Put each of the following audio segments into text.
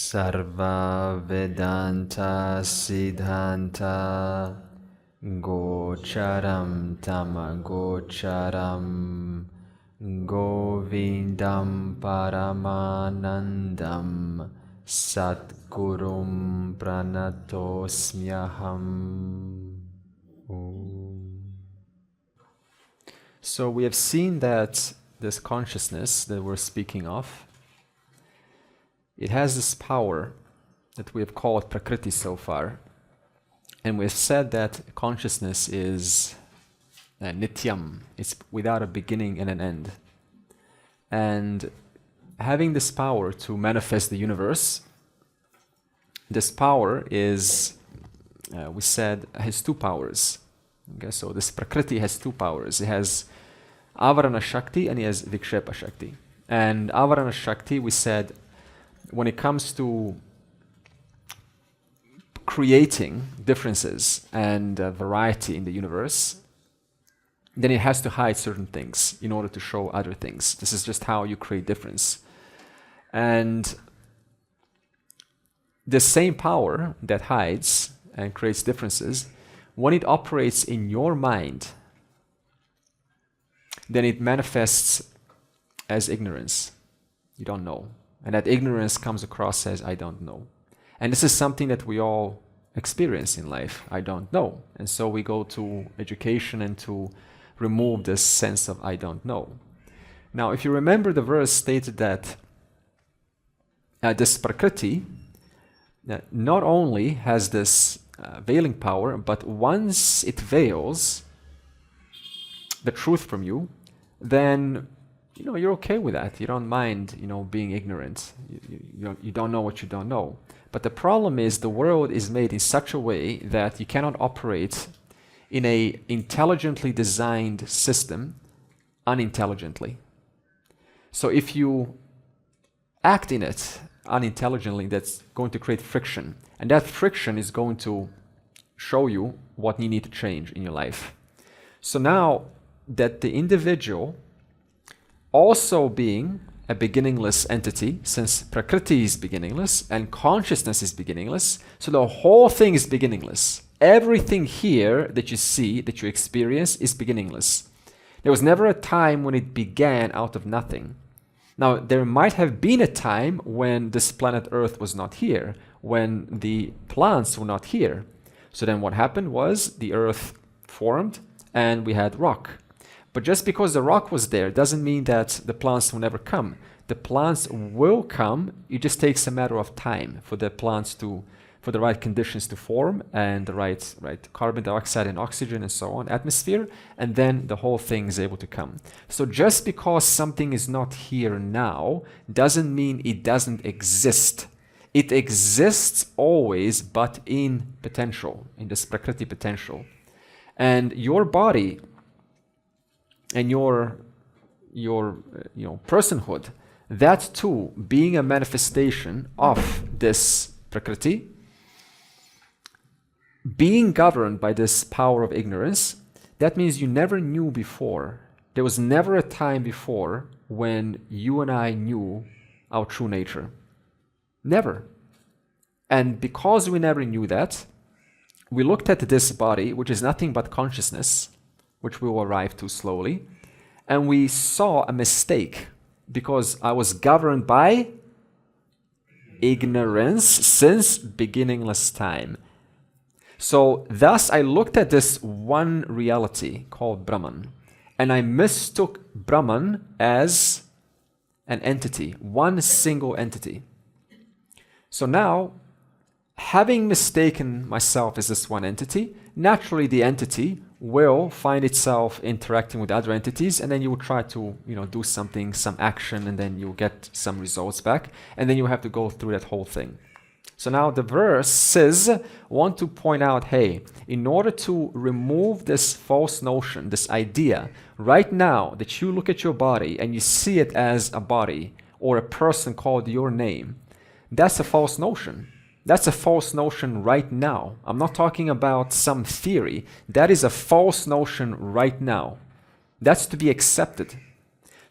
Sarva Vedanta Siddhanta Gocharam Tamagocharam Govindam Paramanandam Satgurum Pranatosmyaham. So we have seen that this consciousness that we're speaking of, it has this power that we have called Prakriti so far. And we have said that consciousness is nityam, it's without a beginning and an end. And having this power to manifest the universe, this power is, we said, has two powers. Okay, so this Prakriti has two powers. It has Avarana Shakti and it has Vikshepa Shakti. And Avarana Shakti, we said, when it comes to creating differences and variety in the universe, then it has to hide certain things in order to show other things. This is just how you create difference. And the same power that hides and creates differences, when it operates in your mind, then it manifests as ignorance. You don't know. And that ignorance comes across as I don't know. And this is something that we all experience in life. I don't know. And so we go to education and to remove this sense of I don't know. Now, if you remember, the verse stated that this Prakriti not only has this veiling power, but once it veils the truth from you, then you're okay with that. You don't mind, being ignorant. You don't know what you don't know. But the problem is the world is made in such a way that you cannot operate in a intelligently designed system unintelligently. So if you act in it unintelligently, that's going to create friction. And that friction is going to show you what you need to change in your life. So now that the individual, also being a beginningless entity, since Prakriti is beginningless and consciousness is beginningless, so the whole thing is beginningless. Everything here that you see, that you experience, is beginningless. There was never a time when it began out of nothing. Now, there might have been a time when this planet Earth was not here, when the plants were not here. So then what happened was the Earth formed and we had rock. But just because the rock was there doesn't mean that the plants will never come. The plants will come. It just takes a matter of time for the plants for the right conditions to form and the right carbon dioxide and oxygen and so on, atmosphere, and then the whole thing is able to come. So just because something is not here now doesn't mean it doesn't exist. It exists always, but in potential, in this Prakriti potential. And your body and your personhood, that too being a manifestation of this Prakriti, being governed by this power of ignorance, that means you never knew before. There was never a time before when you and I knew our true nature. Never. And because we never knew that, we looked at this body, which is nothing but consciousness, which we will arrive to slowly, and we saw a mistake because I was governed by ignorance since beginningless time. So thus I looked at this one reality called Brahman, and I mistook Brahman as an entity, one single entity. So now, having mistaken myself as this one entity, naturally the entity will find itself interacting with other entities, and then you will try to do something, some action, and then you'll get some results back, and then you have to go through that whole thing. So now the verses want to point out, hey, in order to remove this false notion, this idea, right now that you look at your body and you see it as a body or a person called your name, that's a false notion. That's a false notion right now. I'm not talking about some theory. That is a false notion right now. That's to be accepted.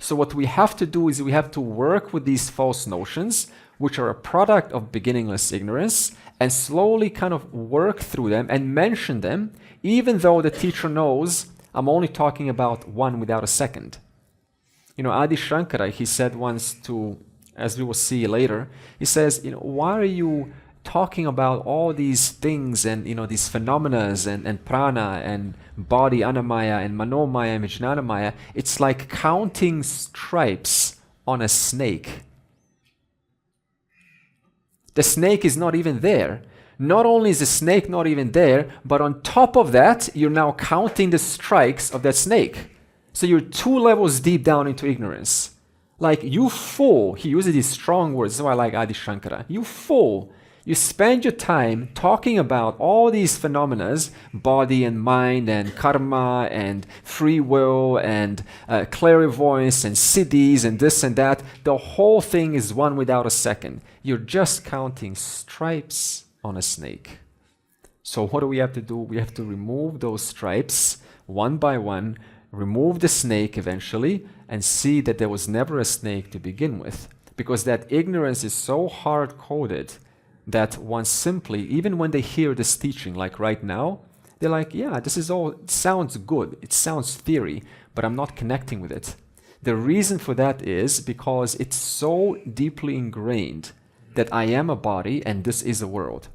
So what we have to do is we have to work with these false notions, which are a product of beginningless ignorance, and slowly kind of work through them and mention them, even though the teacher knows I'm only talking about one without a second. Adi Shankara, he said once to, as we will see later, he says, why are you talking about all these things and these phenomena and prana and body Anandamaya and manomaya and vijnanamaya? It's like counting stripes on a snake. The snake is not even there. Not only is the snake not even there, but on top of that, you're now counting the strikes of that snake. So you're 2 levels deep down into ignorance. Like, you fool. He uses these strong words. This is why I like Adi Shankara. You fool. You spend your time talking about all these phenomena, body and mind and karma and free will and clairvoyance and siddhis and this and that. The whole thing is one without a second. You're just counting stripes on a snake. So what do we have to do? We have to remove those stripes one by one, remove the snake eventually, and see that there was never a snake to begin with. Because that ignorance is so hard-coded that one simply, even when they hear this teaching, like right now, they're like, yeah, this is all, it sounds good, it sounds theory, but I'm not connecting with it. The reason for that is because it's so deeply ingrained that I am a body and this is a world.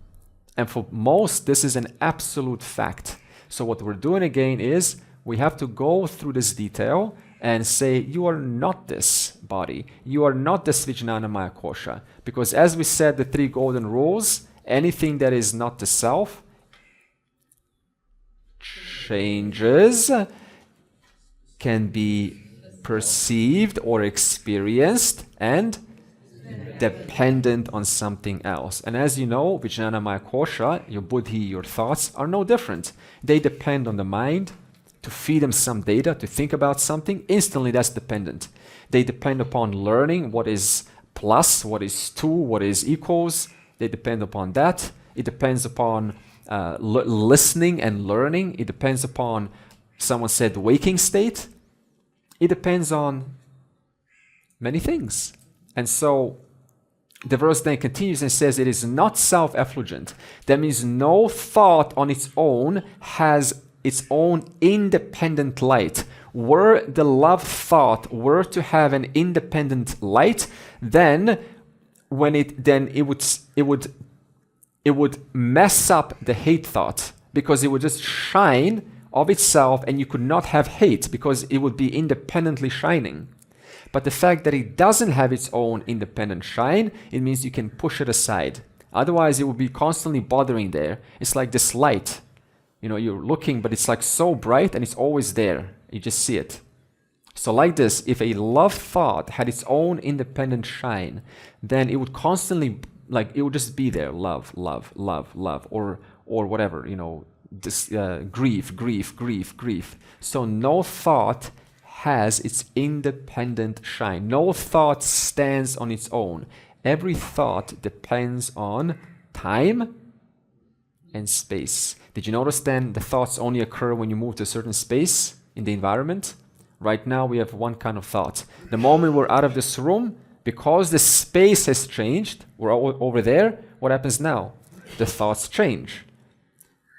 And for most, this is an absolute fact. So what we're doing again is we have to go through this detail and say, you are not this body. You are not this Vijnanamaya Kosha. Because as we said, the 3 golden rules, anything that is not the self changes, can be perceived or experienced, and dependent on something else. And as you know, Vijnanamaya Kosha, your buddhi, your thoughts, are no different. They depend on the mind. To feed them some data, to think about something, instantly that's dependent. They depend upon learning what is plus, what is 2, what is equals. They depend upon that. It depends upon listening and learning. It depends upon, someone said, waking state. It depends on many things. And so the verse then continues and says it is not self-effulgent. That means no thought on its own has its own independent light. Were the love thought were to have an independent light, then it would mess up the hate thought, because it would just shine of itself and you could not have hate because it would be independently shining. But the fact that it doesn't have its own independent shine, it means you can push it aside. Otherwise it would be constantly bothering there. It's like this light. You're looking, but it's like so bright and it's always there. You just see it. So like this, if a love thought had its own independent shine, then it would constantly, it would just be there. Love, love, love, love, or whatever, this grief. So no thought has its independent shine. No thought stands on its own. Every thought depends on time and space. Did you notice then the thoughts only occur when you move to a certain space in the environment? Right now we have one kind of thought. The moment we're out of this room, because the space has changed, we're over there, what happens now? The thoughts change.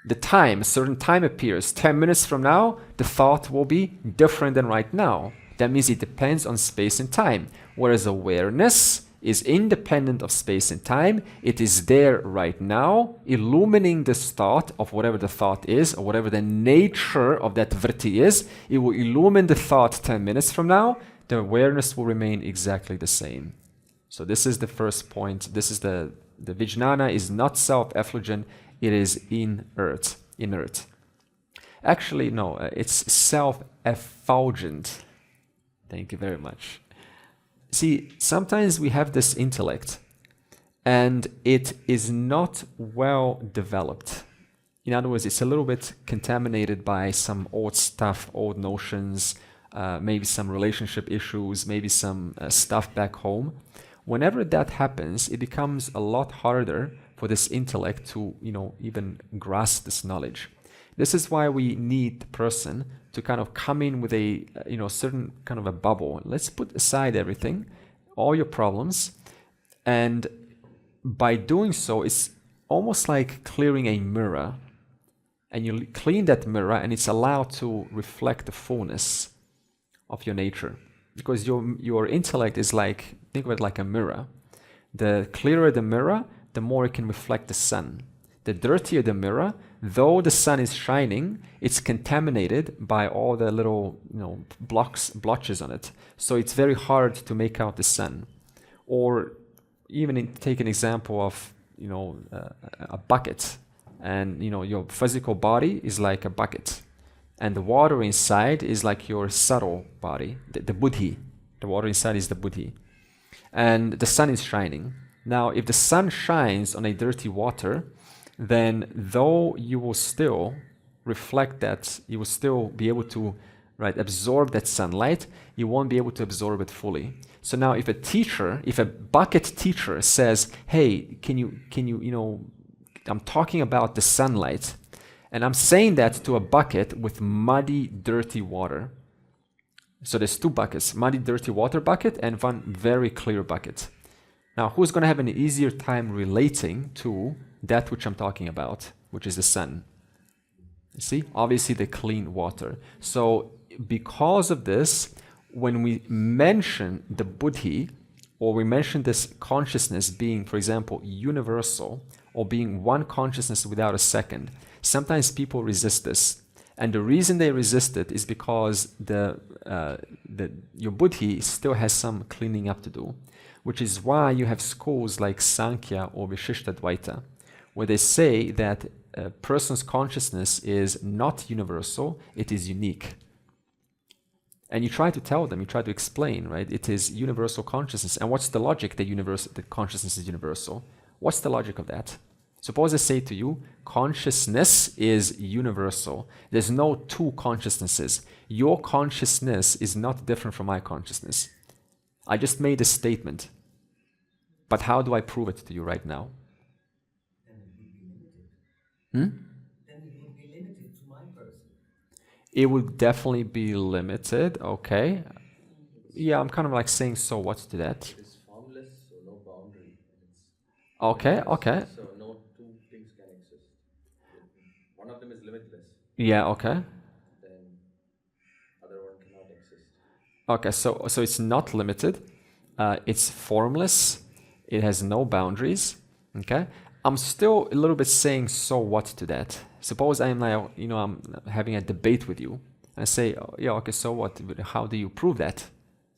The time, a certain time appears. 10 minutes from now, the thought will be different than right now. That means it depends on space and time. Whereas awareness is independent of space and time. It is there right now, illumining this thought of whatever the thought is, or whatever the nature of that vritti is. It will illumine the thought 10 minutes from now. The awareness will remain exactly the same. So this is the first point. This is the Vijnana is not self-effulgent. It is inert. Actually, no, it's self-effulgent. Thank you very much. See, sometimes we have this intellect and it is not well developed. In other words, it's a little bit contaminated by some old stuff, old notions, maybe some relationship issues, maybe some stuff back home. Whenever that happens, it becomes a lot harder for this intellect to, even grasp this knowledge. This is why we need the person to kind of come in with a certain kind of a bubble. Let's put aside everything, all your problems, and by doing so, it's almost like clearing a mirror. And you clean that mirror, and it's allowed to reflect the fullness of your nature. Because your intellect is like, think of it like a mirror. The clearer the mirror, the more it can reflect the sun. The dirtier the mirror, though the sun is shining, it's contaminated by all the little blotches on it. So it's very hard to make out the sun. Or even take an example of a bucket, and your physical body is like a bucket, and the water inside is like your subtle body, the buddhi. The water inside is the buddhi, and the sun is shining. Now, if the sun shines on a dirty water, then though you will still reflect that, you will still be able to absorb that sunlight, you won't be able to absorb it fully. So now if a bucket teacher says, hey, can you I'm talking about the sunlight, and I'm saying that to a bucket with muddy, dirty water. So there's two buckets, muddy, dirty water bucket and one very clear bucket. Now, who's going to have an easier time relating to that which I'm talking about, which is the sun? You see, obviously the clean water. So because of this, when we mention the buddhi, or we mention this consciousness being, for example, universal, or being one consciousness without a second, sometimes people resist this. And the reason they resist it is because your buddhi still has some cleaning up to do, which is why you have schools like Sankhya or Vishishtadvaita, where they say that a person's consciousness is not universal, it is unique. And you try to tell them, you try to explain, right? It is universal consciousness. And what's the logic that consciousness is universal? What's the logic of that? Suppose I say to you, consciousness is universal. There's no two consciousnesses. Your consciousness is not different from my consciousness. I just made a statement. But how do I prove it to you right now? Then it would be limited. Hmm? Then it would be limited to my person. It would definitely be limited, okay. Yeah, I'm kind of like saying, so what to that? It's formless, so no boundary. Okay. So no two things can exist. One of them is limitless. Yeah, okay. Then other one cannot exist. Okay, so it's not limited. It's formless. It has no boundaries. Okay. I'm still a little bit saying, so what to that? Suppose I'm like, I'm having a debate with you. I say, oh, yeah, okay, so what? How do you prove that?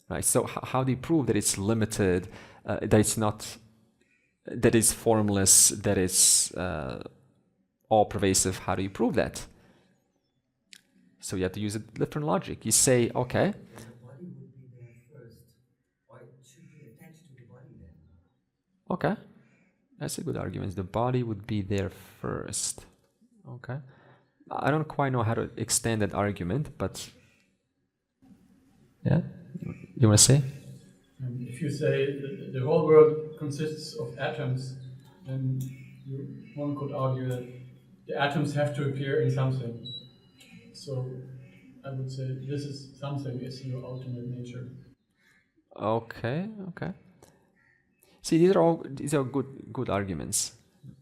Right. So how do you prove that it's limited? That it's not. That it's formless. That it's all pervasive. How do you prove that? So you have to use a different logic. You say, okay. The body would be there first. Or it should be attached to the body then. Okay. That's a good argument. The body would be there first. Okay. I don't quite know how to extend that argument, but yeah. You want to say? If you say the whole world consists of atoms, then one could argue that the atoms have to appear in something. So I would say this is something is your ultimate nature. Okay. See, these are good arguments,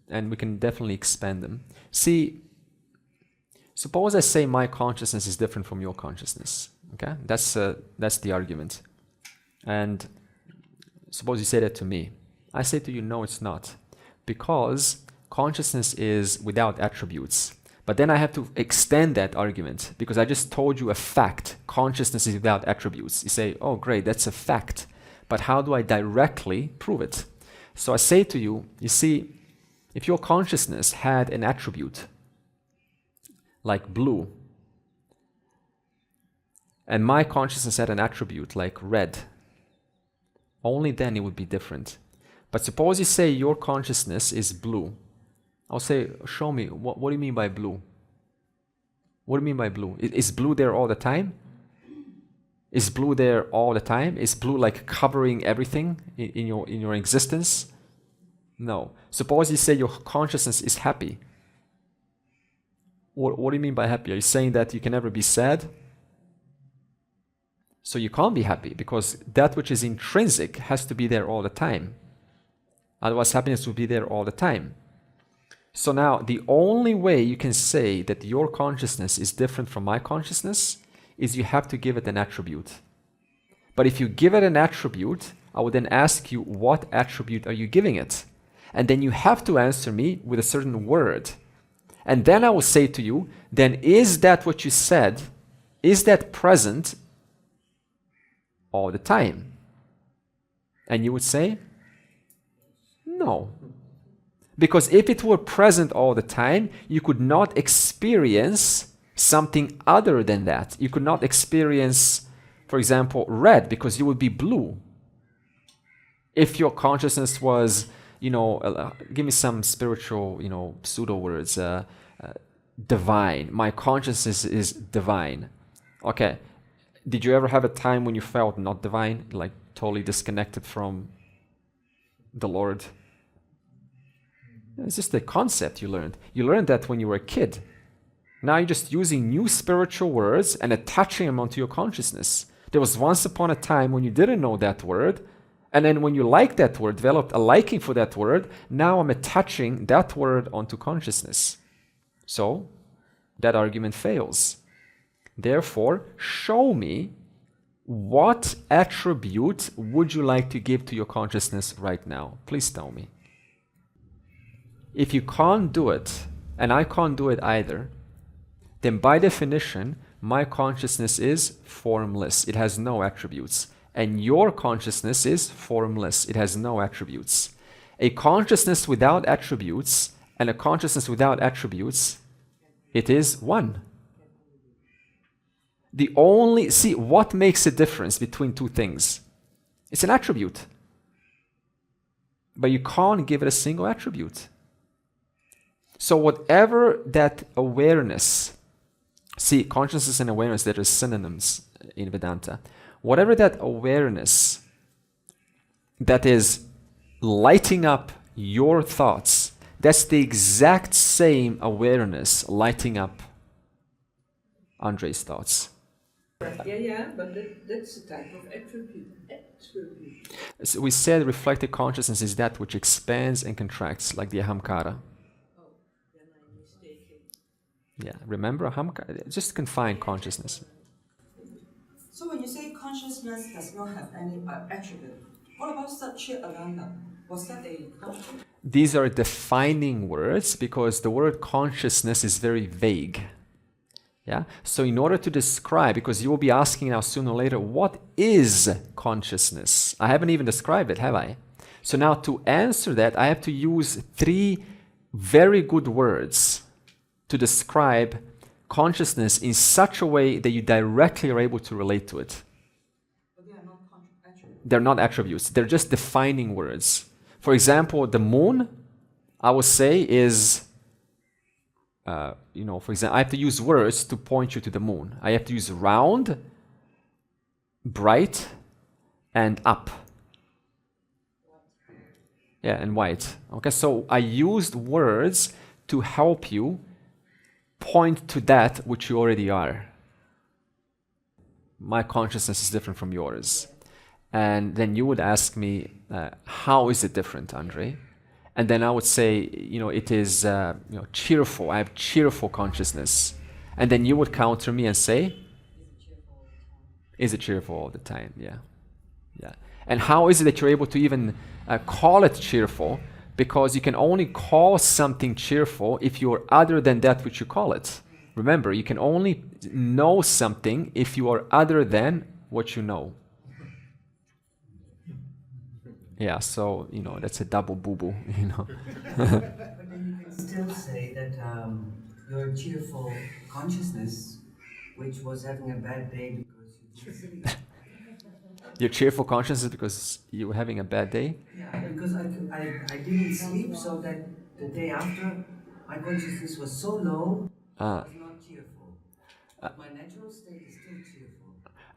and we can definitely expand them. See, suppose I say my consciousness is different from your consciousness. Okay, that's the argument. And suppose you say that to me. I say to you, no, it's not, because consciousness is without attributes. But then I have to extend that argument because I just told you a fact. Consciousness is without attributes. You say, oh, great, that's a fact. But how do I directly prove it? So I say to you, you see, if your consciousness had an attribute like blue, and my consciousness had an attribute like red, only then it would be different. But suppose you say your consciousness is blue. I'll say, show me, what do you mean by blue? What do you mean by blue? Is blue there all the time? Is blue there all the time? Is blue like covering everything in your existence? No. Suppose you say your consciousness is happy. What do you mean by happy? Are you saying that you can never be sad? So you can't be happy because that which is intrinsic has to be there all the time. Otherwise, happiness will be there all the time. So now, the only way you can say that your consciousness is different from my consciousness is you have to give it an attribute. But if you give it an attribute, I would then ask you, what attribute are you giving it? And then you have to answer me with a certain word. And then I will say to you, then is that what you said, is that present all the time? And you would say, no. Because if it were present all the time, you could not experience something other than that. You could not experience, for example, red, because you would be blue. If your consciousness was, give me some spiritual, pseudo words, divine. My consciousness is divine. Okay. Did you ever have a time when you felt not divine, like totally disconnected from the Lord? It's just a concept you learned. You learned that when you were a kid. Now you're just using new spiritual words and attaching them onto your consciousness. There was once upon a time when you didn't know that word, and then when you liked that word, developed a liking for that word, now I'm attaching that word onto consciousness. So that argument fails. Therefore, show me what attribute would you like to give to your consciousness right now. Please tell me. If you can't do it, and I can't do it either, then by definition, my consciousness is formless. It has no attributes. And your consciousness is formless. It has no attributes. A consciousness without attributes and a consciousness without attributes, it is one. What makes a difference between two things? It's an attribute. But you can't give it a single attribute. So whatever that awareness, consciousness and awareness, that are synonyms in Vedanta. Whatever that awareness that is lighting up your thoughts, that's the exact same awareness lighting up Andre's thoughts. Yeah, but that's a type of attribute. So we said reflected consciousness is that which expands and contracts, like the ahamkara. Oh, then I'm mistaken. Yeah, remember ahamkara? Just confined consciousness. So when you say consciousness does not have any attribute, what about Satchit Ananda? Was that a concept? These are defining words because the word consciousness is very vague. Yeah. So in order to describe, because you will be asking now sooner or later, what is consciousness? I haven't even described it, have I? So now to answer that, I have to use 3 very good words to describe consciousness in such a way that you directly are able to relate to it. But they are not attributes. They're not attributes. They're just defining words. For example, the moon, I would say is... for example, I have to use words to point you to the moon. I have to use round, bright, and up. Yeah, and white. Okay, so I used words to help you point to that which you already are. My consciousness is different from yours. And then you would ask me, how is it different, Andre? And then I would say, it is cheerful. I have cheerful consciousness. And then you would counter me and say, is it cheerful all the time? Yeah. Yeah. And how is it that you're able to even call it cheerful? Because you can only call something cheerful if you're other than that which you call it. Remember, you can only know something if you are other than what you know. Yeah, so, that's a double boo-boo, But then you can still say that your cheerful consciousness, which was having a bad day because you didn't sleep. Your cheerful consciousness because you were having a bad day? Yeah, because I didn't sleep, so that the day after, my consciousness was so low, I was not cheerful. But my natural state is still cheerful.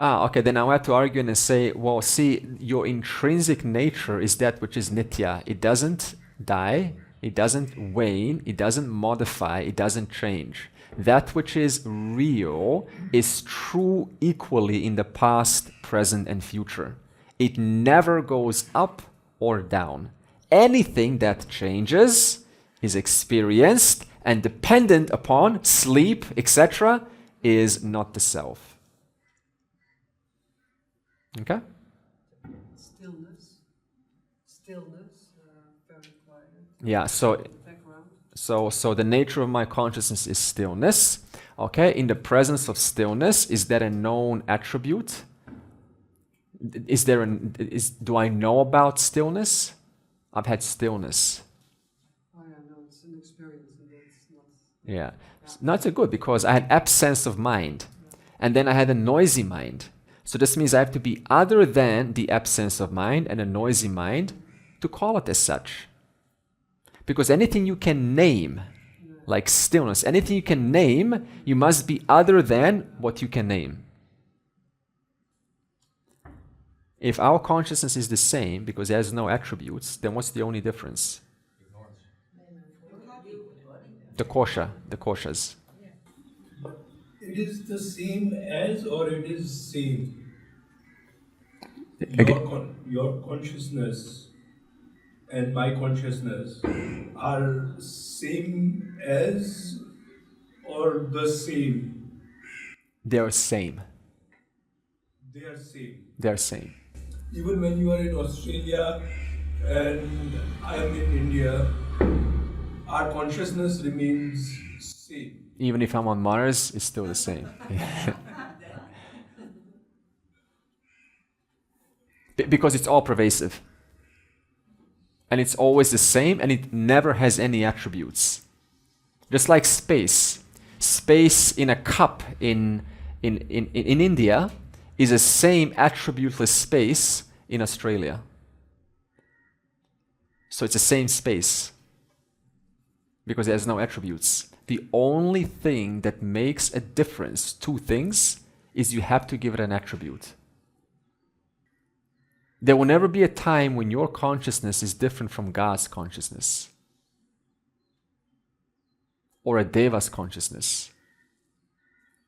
Okay, then I have to argue and say, well, see, your intrinsic nature is that which is nitya. It doesn't die, it doesn't wane, it doesn't modify, it doesn't change. that which is real is true equally in the past, present, and future. It never goes up or down. Anything that changes is experienced and dependent upon sleep, etc., is not the self. Okay? Stillness, very quiet. Yeah, so the nature of my consciousness is stillness. Okay, in the presence of stillness, is that a known attribute? Do I know about stillness? I've had stillness. Oh yeah, no, it's an experience and it's not... Yeah, not so good because I had absence of mind and then I had a noisy mind. So this means I have to be other than the absence of mind and a noisy mind to call it as such. Because anything you can name, like stillness, anything you can name, you must be other than what you can name. If our consciousness is the same, because it has no attributes, then what's the only difference? The koshas. It is the same as or it is same? Your consciousness and my consciousness are same as or the same? They are same. They are same. They are same. Even when you are in Australia and I am in India, our consciousness remains same. Even if I'm on Mars, it's still the same. Because it's all pervasive. And it's always the same and it never has any attributes. Just like space. Space in a cup in India is the same attributeless space in Australia. So it's the same space because it has no attributes. The only thing that makes a difference, two things, is you have to give it an attribute. There will never be a time when your consciousness is different from God's consciousness or a Deva's consciousness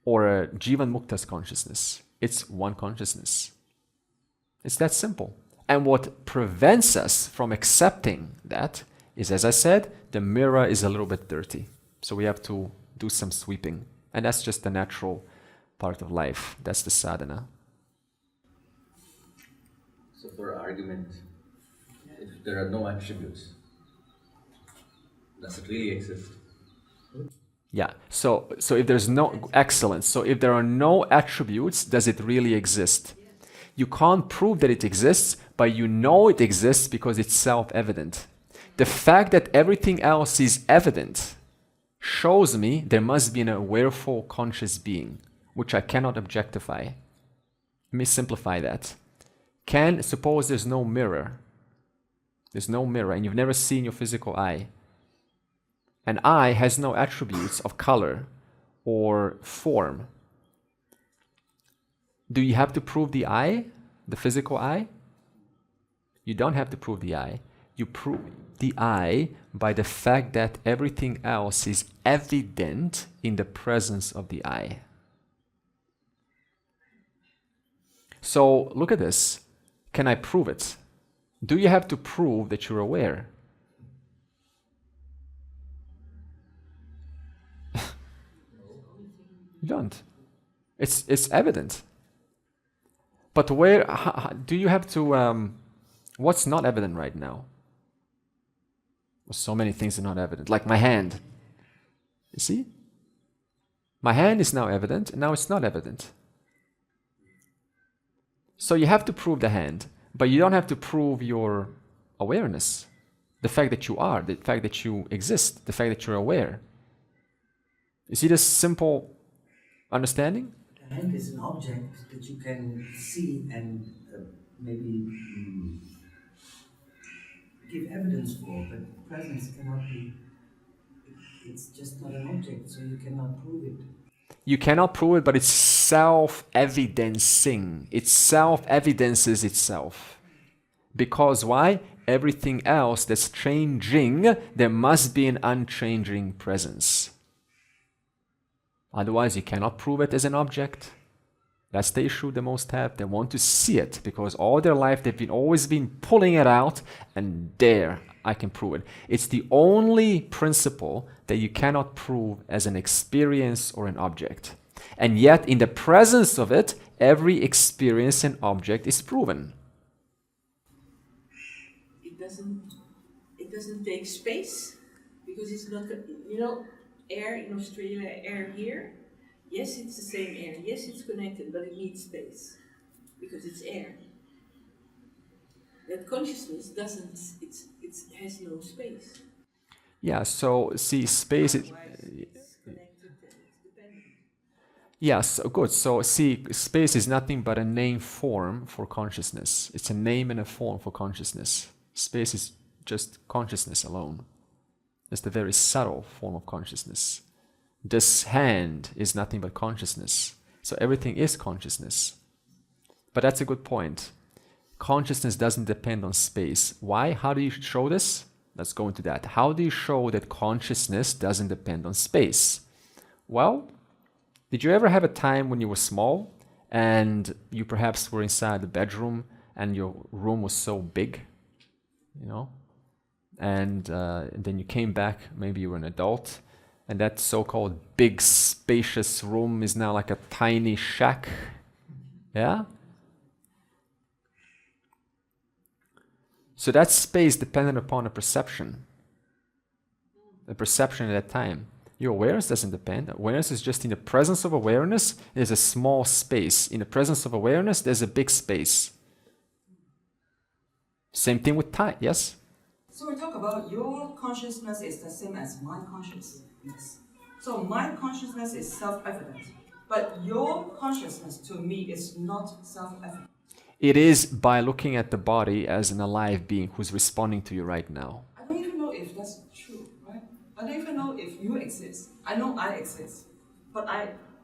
or a Jivan Mukta's consciousness. It's one consciousness. It's that simple. And what prevents us from accepting that is, as I said, the mirror is a little bit dirty. So we have to do some sweeping. And that's just the natural part of life. That's the sadhana. So for argument, if there are no attributes, does it really exist? Yeah, so if there's no, excellent. So if there are no attributes, does it really exist? You can't prove that it exists, but you know it exists because it's self-evident. The fact that everything else is evident shows me there must be an awareful conscious being, which I cannot objectify. Let me simplify that. Suppose there's no mirror. There's no mirror and you've never seen your physical eye. An eye has no attributes of color or form. Do you have to prove the eye, the physical eye? You don't have to prove the eye. You prove the eye by the fact that everything else is evident in the presence of the eye. So look at this. Can I prove it? Do you have to prove that you're aware? You don't. It's evident. But where do you have to? What's not evident right now? Well, so many things are not evident. Like my hand. You see? My hand is now evident, and now it's not evident. So you have to prove the hand, but you don't have to prove your awareness. The fact that you are, the fact that you exist, the fact that you're aware. You see this simple understanding? The hand is an object that you can see and maybe give evidence for, but presence cannot be, it's just not an object, so you cannot prove it. You cannot prove it, but it's self-evidencing. It self-evidences itself. Because why? Everything else that's changing, there must be an unchanging presence. Otherwise, you cannot prove it as an object. That's the issue the most have. They want to see it because all their life they've always been pulling it out, and there, I can prove it. It's the only principle that you cannot prove as an experience or an object. And yet, in the presence of it, every experience and object is proven. It doesn't take space because it's not, air in Australia, air here. Yes, it's the same air. Yes, it's connected, but it needs space because it's air. That consciousness doesn't. It has no space. Yeah. So see, space is. It's connected and it's dependent. Yes, good. So see, space is nothing but a name form for consciousness. It's a name and a form for consciousness. Space is just consciousness alone. It's the very subtle form of consciousness. This hand is nothing but consciousness. So everything is consciousness. But that's a good point. Consciousness doesn't depend on space. Why? How do you show this? Let's go into that. How do you show that consciousness doesn't depend on space? Well, did you ever have a time when you were small and you perhaps were inside the bedroom and your room was so big, and then you came back, maybe you were an adult, and that so-called big spacious room is now like a tiny shack? Yeah? So that space depended upon a perception. The perception at that time. Your awareness doesn't depend. Awareness is just in the presence of awareness, there's a small space. In the presence of awareness, there's a big space. Same thing with time, yes? So we talk about your consciousness is the same as my consciousness. So my consciousness is self-evident, but your consciousness to me is not self-evident. It is by looking at the body as an alive being who's responding to you right now. I don't even know if that's true, right? I don't even know if you exist. I know I exist, but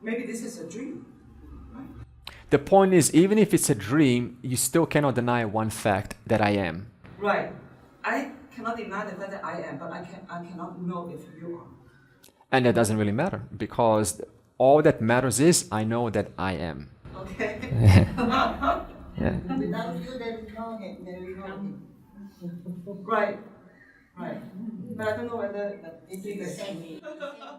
maybe this is a dream, right? The point is, even if it's a dream, you still cannot deny one fact, that I am. Right. I cannot deny the fact that I am, but I cannot know if you are. And that doesn't really matter, because all that matters is I know that I am. Okay. Yeah. Without you, there is no him. Right. But I don't know whether it is the same.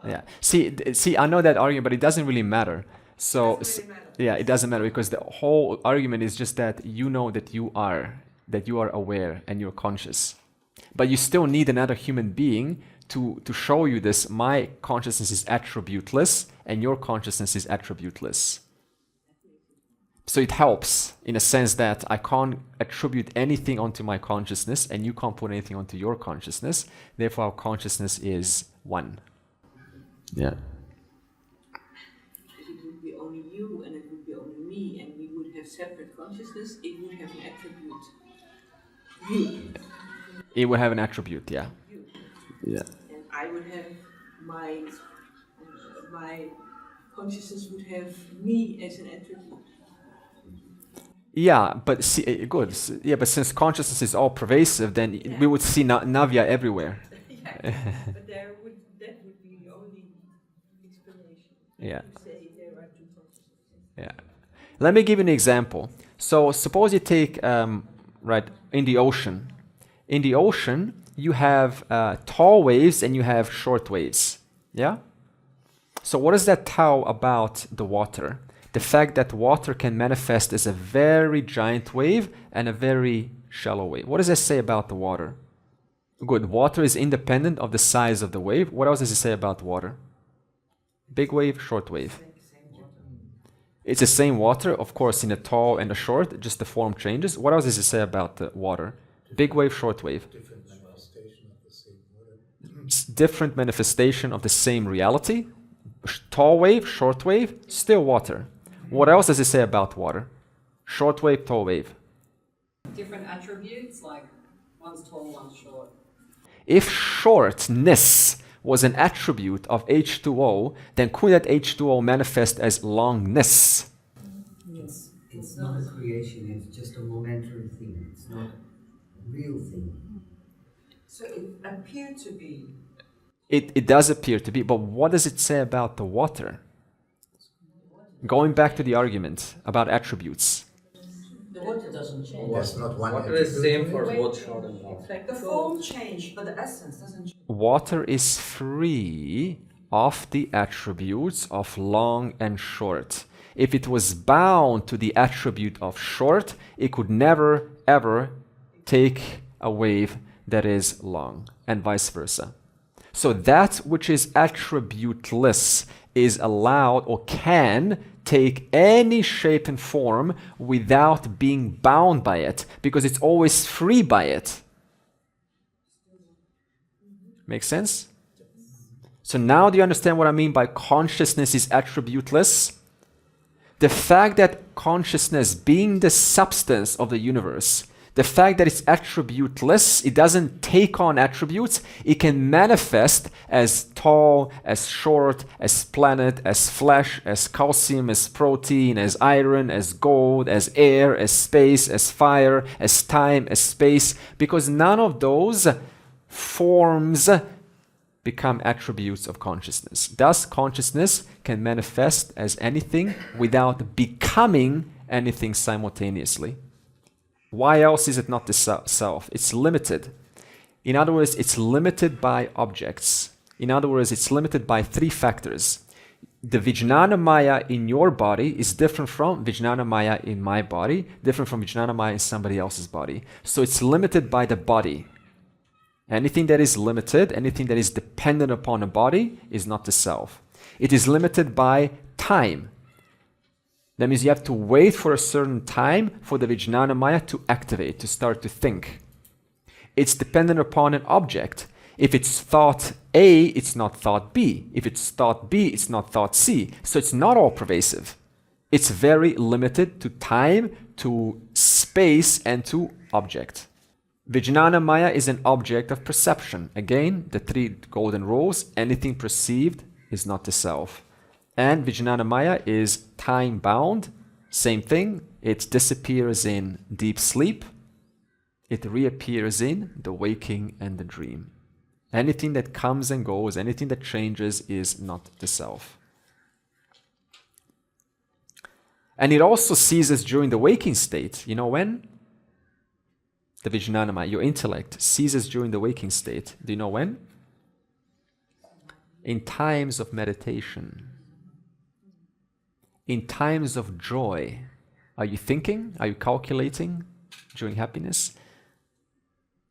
Yeah. See, I know that argument, but it doesn't really matter. So, Doesn't really matter. yeah, it doesn't matter because the whole argument is just that you know that you are aware and you're conscious. But you still need another human being to show you this. My consciousness is attributeless and your consciousness is attributeless. So it helps in a sense that I can't attribute anything onto my consciousness and you can't put anything onto your consciousness. Therefore, our consciousness is one. Yeah. If it would be only you and it would be only me and we would have separate consciousness, it would have an attribute. You. It would have an attribute, yeah. You. Yeah. And I would have my consciousness would have me as an attribute. Yeah, but see, good. Yeah, but since consciousness is all pervasive, then we would see Navya everywhere. Yeah, but that would be the only explanation. Yeah. To say there are two consciousnesses. Yeah. Let me give you an example. So suppose you take, right, in the ocean. In the ocean, you have tall waves and you have short waves. Yeah? So what does that tell about the water? The fact that water can manifest as a very giant wave and a very shallow wave. What does that say about the water? Good. Water is independent of the size of the wave. What else does it say about water? Big wave, short wave. It's the same water, of course, in the tall and the short, just the form changes. What else does it say about the water? Big wave, short wave. Different manifestation of the same water. Different manifestation of the same reality. Tall wave, short wave, still water. What else does it say about water? Short wave, tall wave. Different attributes, like one's tall, one's short. If shortness was an attribute of H2O, then could that H2O manifest as longness? It's not a creation, it's just a momentary thing. It's not a real thing. So it appeared to be. It does appear to be, but what does it say about the water? Going back to the argument about attributes. The water doesn't change. There's not one Water is attribute. same for both short and long. It's like The form changed, but the essence doesn't change. Water is free of the attributes of long and short. If it was bound to the attribute of short, it could never ever take a wave that is long, and vice versa. So that which is attributeless is allowed or can take any shape and form without being bound by it, because it's always free by it. Make sense? So now do you understand what I mean by consciousness is attributeless? The fact that consciousness, being the substance of the universe, the fact that it's attributeless, it doesn't take on attributes, it can manifest as tall, as short, as planet, as flesh, as calcium, as protein, as iron, as gold, as air, as space, as fire, as time, as space, because none of those forms become attributes of consciousness. Thus, consciousness can manifest as anything without becoming anything simultaneously. Why else is it not the self? It's limited. In other words, it's limited by objects. In other words, it's limited by three factors. The Vijnanamaya in your body is different from Vijnanamaya in my body, different from Vijnanamaya in somebody else's body. So it's limited by the body. Anything that is limited, anything that is dependent upon a body is not the self. It is limited by time. That means you have to wait for a certain time for the Vijnanamaya to activate, to start to think. It's dependent upon an object. If it's thought A, it's not thought B. If it's thought B, it's not thought C. So it's not all pervasive. It's very limited to time, to space, and to object. Vijnanamaya is an object of perception. Again, the three golden rules: anything perceived is not the self. And Vijnanamaya is time-bound. Same thing. It disappears in deep sleep. It reappears in the waking and the dream. Anything that comes and goes, anything that changes is not the self. And it also ceases during the waking state. You know when? The Vijnanamaya, your intellect, ceases during the waking state. Do you know when? In times of meditation. In times of joy. Are you thinking? Are you calculating during happiness?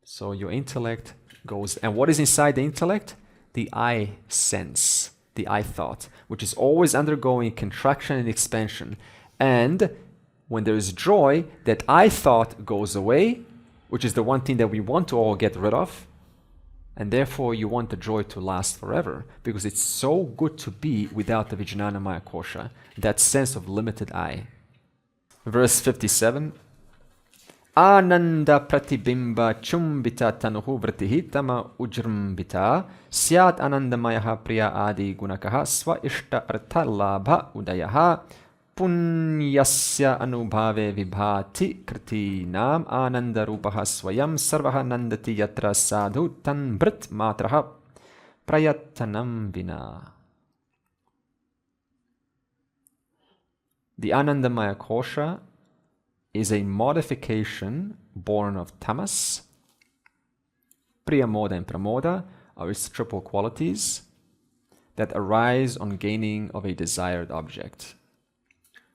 So your intellect goes. And what is inside the intellect? The I sense, the I thought, which is always undergoing contraction and expansion. And when there is joy, that I thought goes away, which is the one thing that we want to all get rid of. And therefore you want the joy to last forever, because it's so good to be without the Vijnanamaya Kosha, that sense of limited I. Verse 57. Ananda pratibimba chumbita tanuhu vratihi tama ujrmbita syat anandamaya priya adi gunakaha swa ishta artha labha udayaha punyasya anubhave vibhati kriti nam ananda rupaha swayam sarvaha nandati yatra sadhu tan brit matraha prayatanam vina. The Anandamaya Kosha is a modification born of tamas, priyamoda and pramoda are its triple qualities that arise on gaining of a desired object.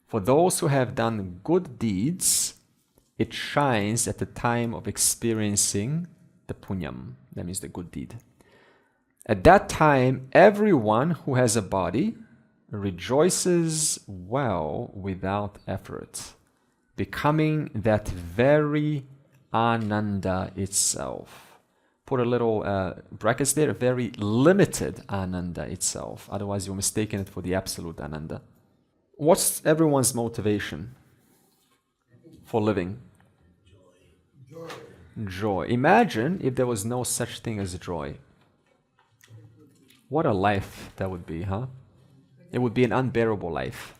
For those who have done good deeds, it shines at the time of experiencing the punyam, that means the good deed. At that time, everyone who has a body rejoices well without effort, becoming that very Ananda itself. Put a little brackets there, very limited Ananda itself. Otherwise you're mistaking it for the absolute Ananda. What's everyone's motivation for living? Joy. Imagine if there was no such thing as joy. What a life that would be, huh? It would be an unbearable life.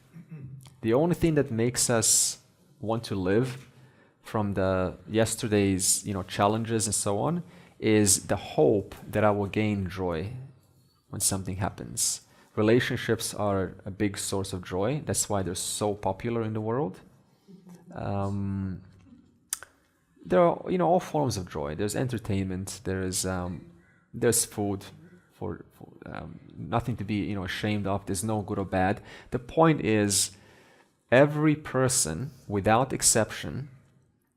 The only thing that makes us want to live from the yesterday's, challenges and so on, is the hope that I will gain joy when something happens. relationships are a big source of joy. That's why they're so popular in the world. There are, all forms of joy. There's entertainment. There's food, for nothing to be, ashamed of. There's no good or bad. The point is, every person, without exception,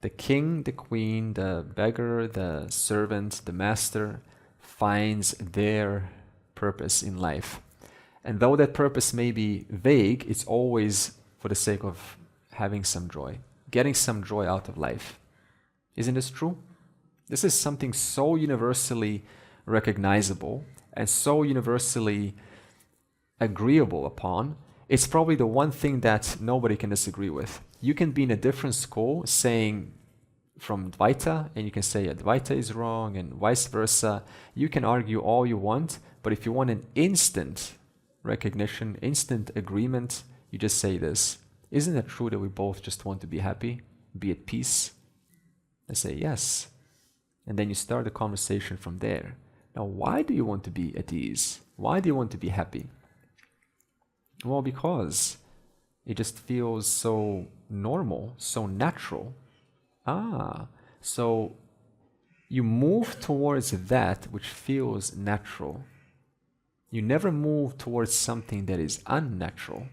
the king, the queen, the beggar, the servant, the master, finds their purpose in life. And though that purpose may be vague, it's always for the sake of having some joy, getting some joy out of life. Isn't this true? This is something so universally recognizable and so universally agreeable upon. It's probably the one thing that nobody can disagree with. You can be in a different school saying from Dvaita, and you can say Advaita is wrong and vice versa. You can argue all you want, but if you want an instant recognition, instant agreement, you just say this. Isn't it true that we both just want to be happy, be at peace? I say yes. And then you start the conversation from there. Now, why do you want to be at ease? Why do you want to be happy? Well, because it just feels so normal, so natural. So you move towards that which feels natural. You never move towards something that is unnatural.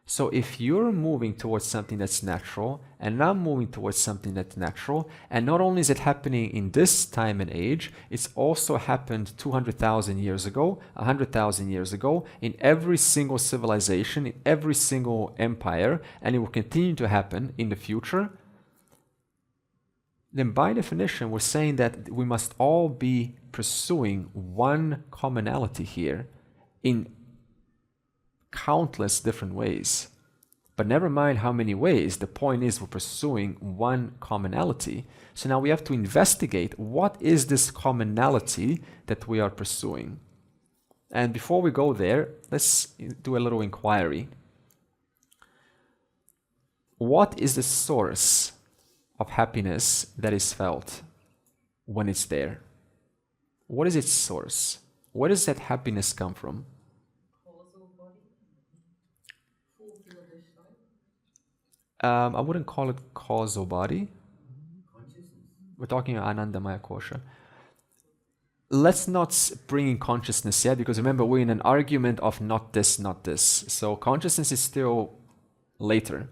So if you're moving towards something that's natural, and I'm moving towards something that's natural, and not only is it happening in this time and age, it's also happened 200,000 years ago, 100,000 years ago, in every single civilization, in every single empire, and it will continue to happen in the future, then by definition, we're saying that we must all be pursuing one commonality here in countless different ways. But never mind how many ways, the point is we're pursuing one commonality. So now we have to investigate what is this commonality that we are pursuing. And before we go there, let's do a little inquiry. What is the source of happiness that is felt when it's there? What is its source? Where does that happiness come from? I wouldn't call it causal body. We're talking about Anandamaya Kosha. Let's not bring in consciousness yet, because remember, we're in an argument of not this, not this. So consciousness is still later.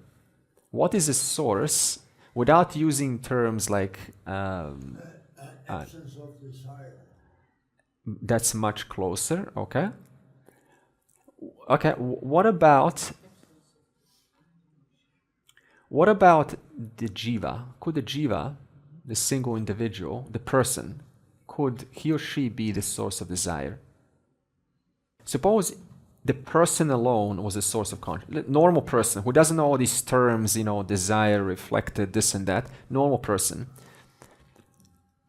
What is the source, without using terms like... absence of desire. That's much closer, okay? Okay, what about the jiva? Could the jiva, the single individual, the person, could he or she be the source of desire? Suppose the person alone was the source of consciousness. Normal person who doesn't know all these terms, desire, reflected, this and that, normal person.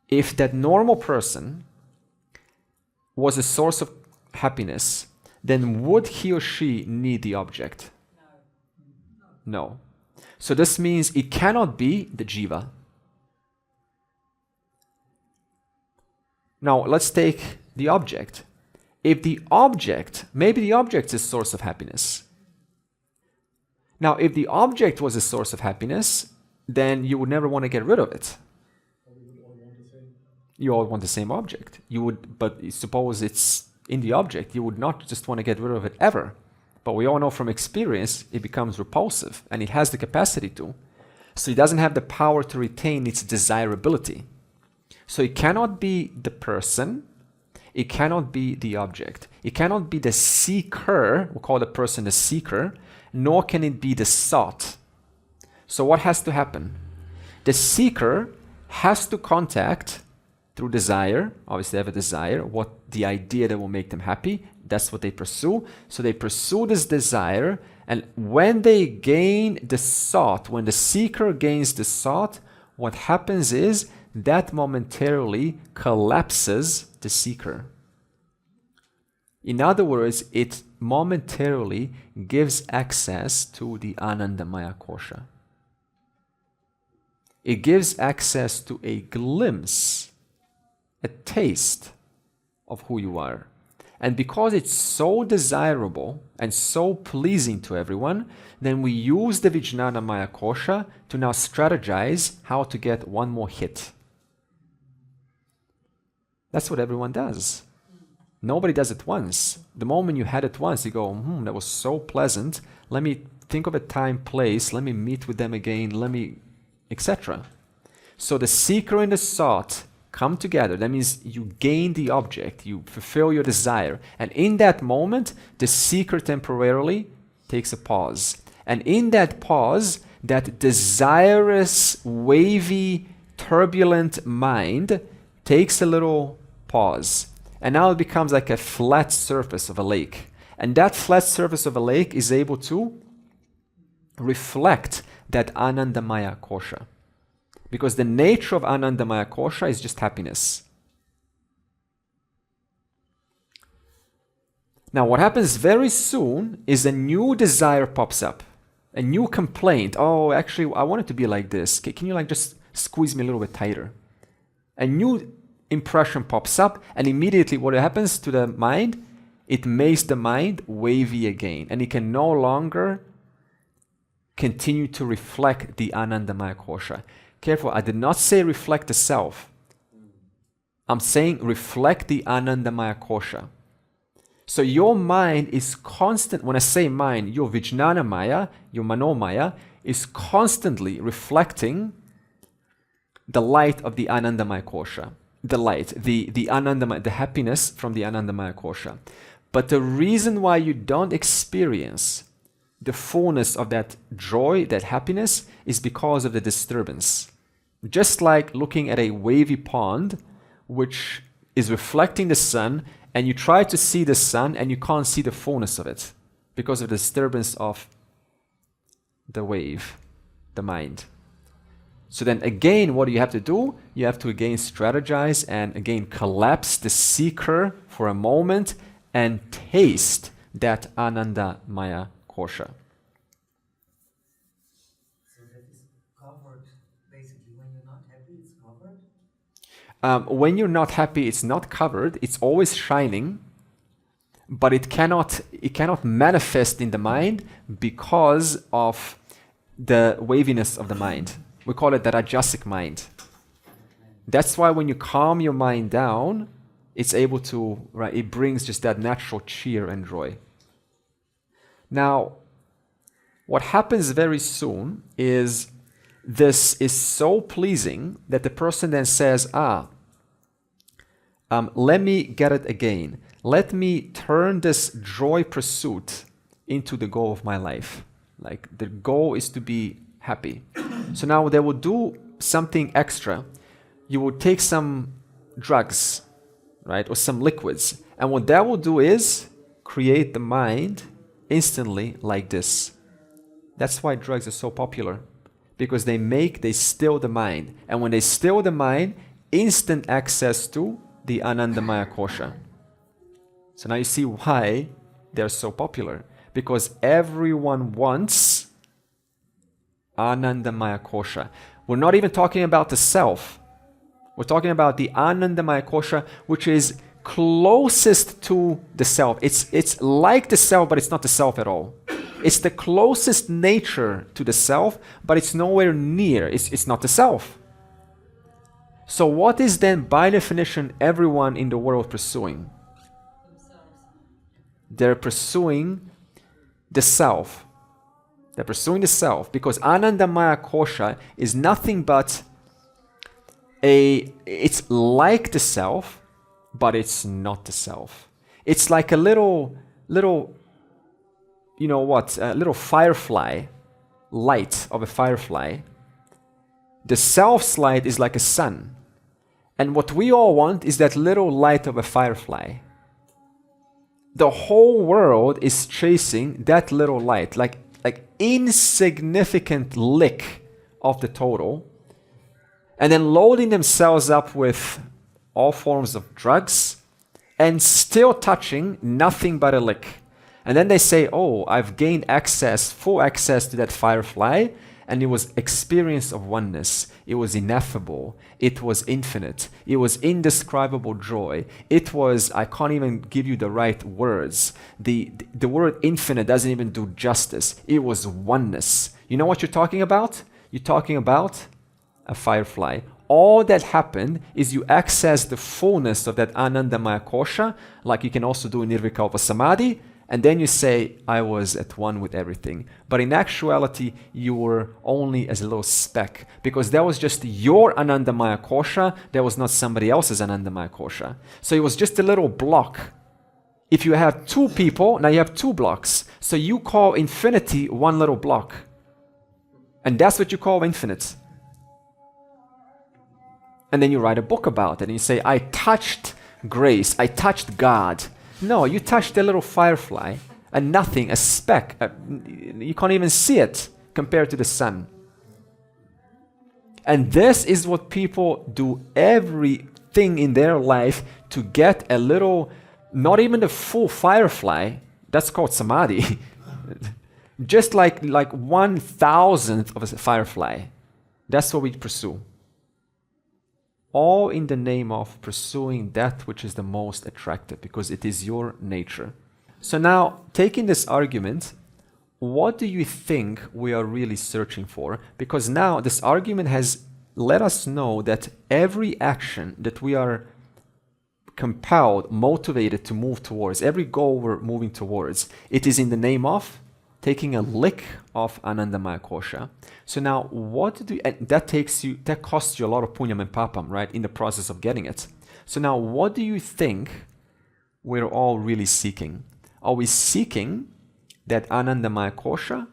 If that normal person was a source of happiness, then would he or she need the object? No. So this means it cannot be the jiva. Now let's take the object. If the object, maybe the object is a source of happiness. Now if the object was a source of happiness, then you would never want to get rid of it. You all want the same object. You would, but suppose it's in the object, you would not just want to get rid of it ever. But we all know from experience, it becomes repulsive, and it has the capacity to. So it doesn't have the power to retain its desirability. So it cannot be the person, it cannot be the object. It cannot be the seeker, we'll call the person the seeker, nor can it be the sought. So what has to happen? The seeker has to contact, through desire, obviously they have a desire, what the idea that will make them happy, that's what they pursue. So they pursue this desire, and when they gain the sought, when the seeker gains the sought, what happens is that momentarily collapses the seeker. In other words, it momentarily gives access to the Anandamaya Kosha. It gives access to a glimpse, a taste of who you are. And because it's so desirable and so pleasing to everyone, then we use the Vijnanamaya Kosha to now strategize how to get one more hit. That's what everyone does. Nobody does it once. The moment you had it once, you go, that was so pleasant. Let me think of a time, place. Let me meet with them again. Let me, etc. So the seeker and the sought come together. That means you gain the object. You fulfill your desire. And in that moment, the seeker temporarily takes a pause. And in that pause, that desirous, wavy, turbulent mind takes a little pause. And now it becomes like a flat surface of a lake. And that flat surface of a lake is able to reflect that Anandamaya Kosha. Because the nature of Anandamaya Kosha is just happiness. Now what happens very soon is a new desire pops up. A new complaint. Oh, actually, I want it to be like this. Can you just squeeze me a little bit tighter? A new impression pops up, and immediately what happens to the mind? It makes the mind wavy again, and it can no longer continue to reflect the Anandamaya Kosha. Careful, I did not say reflect the self. I'm saying reflect the Anandamaya Kosha. So your mind is constant, when I say mind, your Vijnanamaya, your Manomaya, is constantly reflecting the light of the Anandamaya Kosha. The light, the Anandamaya, the happiness from the Anandamaya Kosha. But the reason why you don't experience the fullness of that joy, that happiness, is because of the disturbance. Just like looking at a wavy pond, which is reflecting the sun, and you try to see the sun and you can't see the fullness of it because of the disturbance of the wave, the mind. So then again, what do you have to do? You have to again strategize and again collapse the seeker for a moment and taste that Anandamaya Kosha. So that is covered, basically, when you're not happy, it's covered? When you're not happy, it's not covered. It's always shining, but it cannot manifest in the mind because of the waviness of the mind. We call it the Rajasic mind. That's why when you calm your mind down, it's able to, right, it brings just that natural cheer and joy. Now, what happens very soon is this is so pleasing that the person then says, let me get it again. Let me turn this joy pursuit into the goal of my life. Like the goal is to be happy. So now they will do something extra. You will take some drugs, right, or some liquids. And what that will do is create the mind instantly like this. That's why drugs are so popular. Because they still the mind. And when they still the mind, instant access to the Anandamaya Kosha. So now you see why they're so popular. Because everyone wants Anandamaya Kosha. We're not even talking about the self. We're talking about the Anandamaya Kosha, which is closest to the self. It's like the self, but it's not the self at all. It's the closest nature to the self, but it's nowhere near. It's not the self. So what is then, by definition, everyone in the world pursuing? They're pursuing the self. They're pursuing the self because Anandamaya Kosha is nothing but it's like the self, but it's not the self. It's like a little, you know what, a little firefly, light of a firefly. The self's light is like a sun. And what we all want is that little light of a firefly. The whole world is chasing that little light, like insignificant lick of the total, and then loading themselves up with all forms of drugs and still touching nothing but a lick. And then they say, oh, I've gained access, full access to that firefly, and it was experience of oneness. It was ineffable. It was infinite. It was indescribable joy. It was, I can't even give you the right words. The word infinite doesn't even do justice. It was oneness. You know what you're talking about? You're talking about a firefly. All that happened is you access the fullness of that Anandamaya Kosha, like you can also do in Nirvikalpa Samadhi, and then you say, I was at one with everything. But in actuality, you were only as a little speck, because that was just your Anandamaya Kosha, that was not somebody else's Anandamaya Kosha. So it was just a little block. If you have two people, now you have two blocks. So you call infinity one little block. And that's what you call infinite. And then you write a book about it and you say, I touched grace, I touched God. No, you touched a little firefly, a nothing, a speck. You can't even see it compared to the sun. And this is what people do everything in their life to get a little, not even the full firefly, that's called samadhi. Just like 1,000th of a firefly. That's what we pursue. All in the name of pursuing that which is the most attractive, because it is your nature. So now, taking this argument, what do you think we are really searching for? Because now this argument has let us know that every action that we are compelled, motivated to move towards, every goal we're moving towards, it is in the name of taking a lick of Anandamaya Kosha. So now, that costs you a lot of punyam and papam, right, in the process of getting it. So now, what do you think we're all really seeking? Are we seeking that Anandamaya Kosha,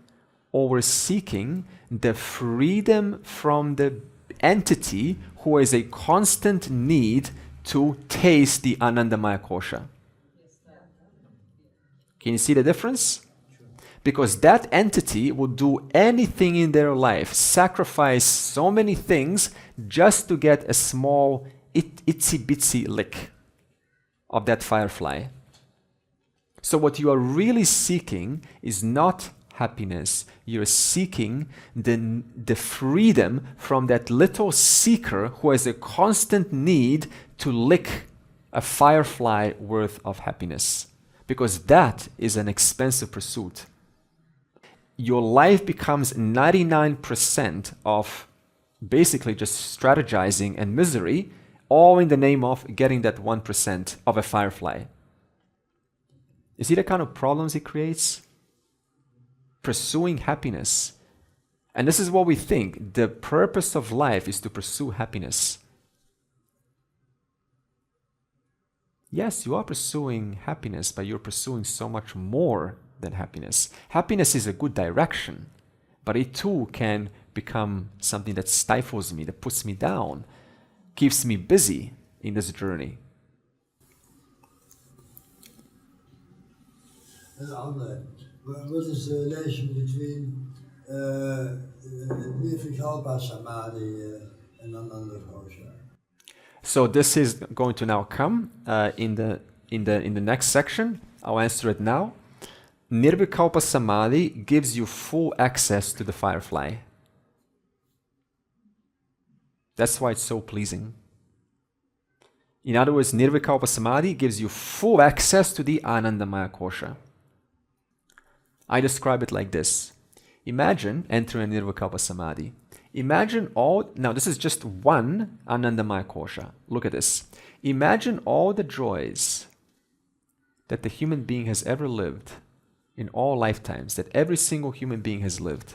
or we're seeking the freedom from the entity who has a constant need to taste the Anandamaya Kosha? Can you see the difference? Because that entity will do anything in their life, sacrifice so many things just to get a small itsy bitsy lick of that firefly. So what you are really seeking is not happiness. You're seeking the freedom from that little seeker who has a constant need to lick a firefly worth of happiness. Because that is an expensive pursuit. Your life becomes 99% of basically just strategizing and misery, all in the name of getting that 1% of a firefly. You see the kind of problems it creates? Pursuing happiness. And this is what we think. The purpose of life is to pursue happiness. Yes, you are pursuing happiness, but you're pursuing so much more than happiness. Happiness is a good direction, but it too can become something that stifles me, that puts me down, keeps me busy in this journey. What is the relation between Viveka Samadhi and Anandamaya? So this is going to now come in the next section. I'll answer it now. Nirvikalpa Samadhi gives you full access to the firefly. That's why it's so pleasing. In other words, Nirvikalpa Samadhi gives you full access to the Anandamaya Kosha. I describe it like this. Imagine entering Nirvikalpa Samadhi. Imagine now this is just one Anandamaya Kosha. Look at this. Imagine all the joys that the human being has ever lived in all lifetimes, that every single human being has lived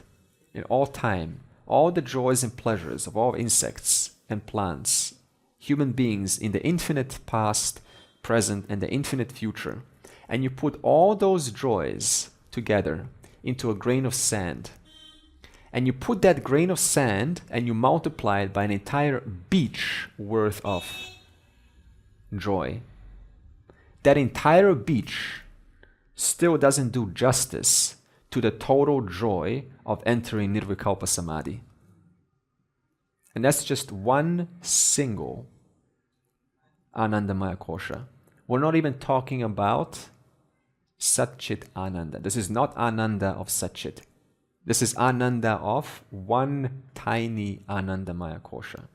in all time, all the joys and pleasures of all insects and plants, human beings in the infinite past, present, and the infinite future, and you put all those joys together into a grain of sand, and you put that grain of sand and you multiply it by an entire beach worth of joy. That entire beach still doesn't do justice to the total joy of entering Nirvikalpa Samadhi. And that's just one single Anandamaya Kosha. We're not even talking about Satchit Ananda. This is not Ananda of Satchit. This is Ananda of one tiny Anandamaya Kosha.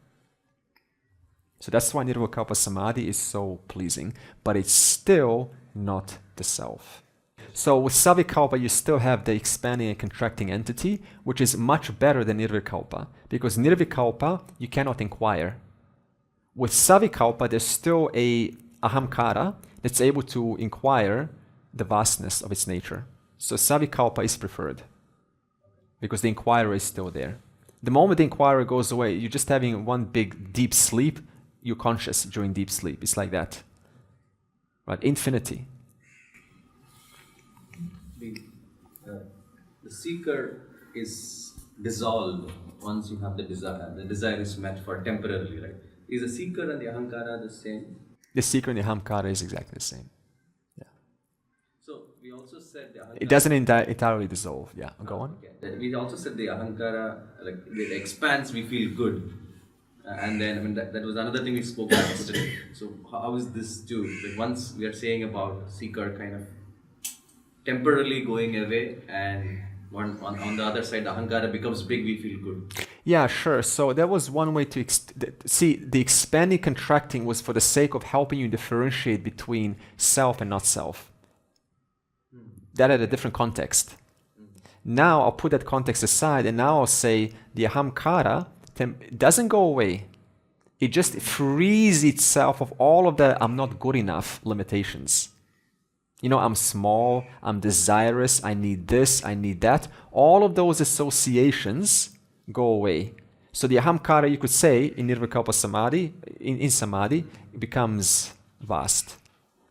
So that's why Nirvikalpa Samadhi is so pleasing, but it's still not the self. So with Savikalpa, you still have the expanding and contracting entity, which is much better than Nirvikalpa, because Nirvikalpa, you cannot inquire. With Savikalpa, there's still a ahamkara that's able to inquire the vastness of its nature. So Savikalpa is preferred, because the inquirer is still there. The moment the inquirer goes away, you're just having one big deep sleep, you're conscious during deep sleep. It's like that. Right? Infinity. The seeker is dissolved once you have the desire. The desire is met for temporarily, right? Is the seeker and the ahankara the same? The seeker and the ahamkara is exactly the same. Yeah. So we also said the ahankara... It doesn't entirely dissolve. Yeah, go on. Okay. We also said the ahankara, like it expands, we feel good. And then, I mean, that was another thing we spoke about yesterday. So how is this too? Like once we are saying about seeker kind of temporarily going away, and on the other side, the ahankara becomes big, we feel good. Yeah, sure. So that was one way to see the expanding, contracting was for the sake of helping you differentiate between self and not self. That had a different context. Now I'll put that context aside, and now I'll say the ahamkara doesn't go away. It just frees itself of all of the I'm not good enough limitations. You know, I'm small, I'm desirous, I need this, I need that. All of those associations go away. So the ahamkara, you could say, in Nirvikalpa Samadhi, in Samadhi, it becomes vast.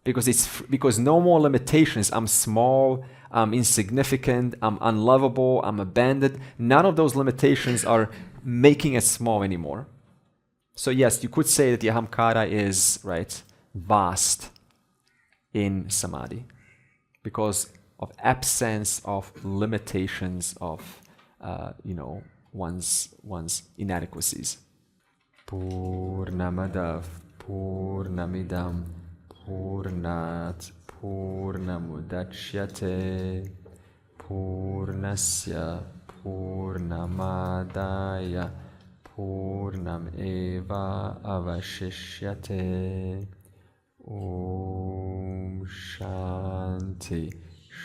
Because no more limitations. I'm small, I'm insignificant, I'm unlovable, I'm abandoned. None of those limitations are making us small anymore. So yes, you could say that the ahamkara is, right, vast in Samadhi because of absence of limitations of, one's inadequacies. Purnamadav Purnamidam Purnat Purnamudachyate Purnasya Purnamadaya Purnam Eva Avashishyate. Om Shanti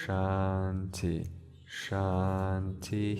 Shanti Shanti.